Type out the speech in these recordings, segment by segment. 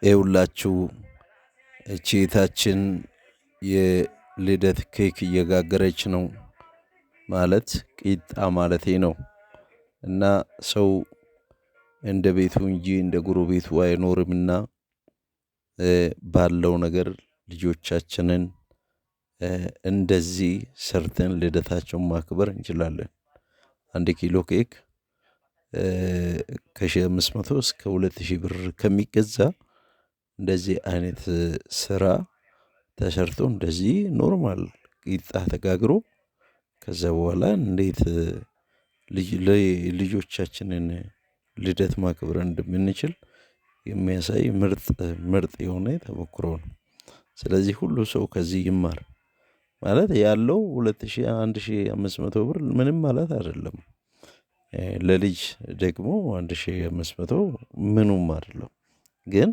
ይኸውላችሁ እህታችን የልደት ኬክ እየጋገረች ነው። ማለት ቂጣ ማለቴ ነው። እና ሰው እንደ ቤቱ እንጂ እንደ ጎረቤቱ አይኖርምና ባለው ነገር ልጆቻችንን እንደዚህ ሰርተን ልደታቸውን ማክበር እንችላለን። 1 ኪሎ ኬክ ከ1500 እስከ 2000 ብር ከሚገዛ እንደዚህ አይነት ስራ ተሰርቶ እንደዚህ ኖርማል ቂጣ ተጋግሮ ከዛ በኋላ እንዴት ልጆቻችንን ልደት ማክበር እንደምንችል የሚያሳይ ምርጥ የሆነ ተሞክሮ ነው። ስለዚህ ሁሉ ሰው ከዚህ ይማር። ማለት ያለው 2000 1500 ብር ምንም ማለት አይደለም። ለልጅ ደግሞ 1500 ምኑም አይደለም። ግን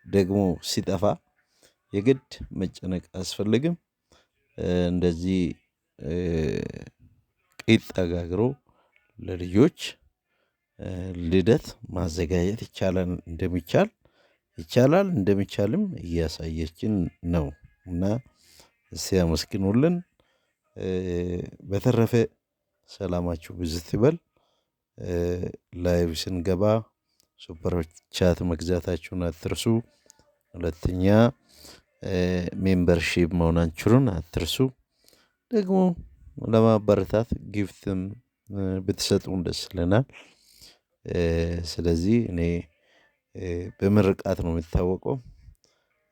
ደግሞ ሲጠፋ የግድ መጨነቅ አያስፈልግም። እንደዚህ ቂጣ ጋግሮ ለልጆች ልደት ማዘጋጀት ይቻላል እንደሚቻልም እያሳየችን ነው። እና እስቲ አመስግኑልን። በተረፈ ሰላማችሁ ብዝት ይበል። ላይቭ ስንገባ ሱፐር ቻት መግዛታችሁን አትርሱ። ሁለተኛ ሜምበርሺፕ መሆናችሁን አትርሱ። ደግሞ ለማበረታት ጊፍትም ብትሰጡን ደስ ይለናል። ስለዚህ እኔ በምርቃት ነው የምታወቀው።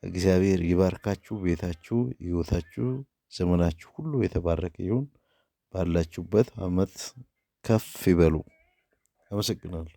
እግዚአብሔር ይባርካችሁ፣ ቤታችሁ፣ ህይወታችሁ፣ ዘመናችሁ ሁሉ የተባረከ ይሁን። ባላችሁበት አመት ከፍ ይበሉ። አመሰግናለሁ።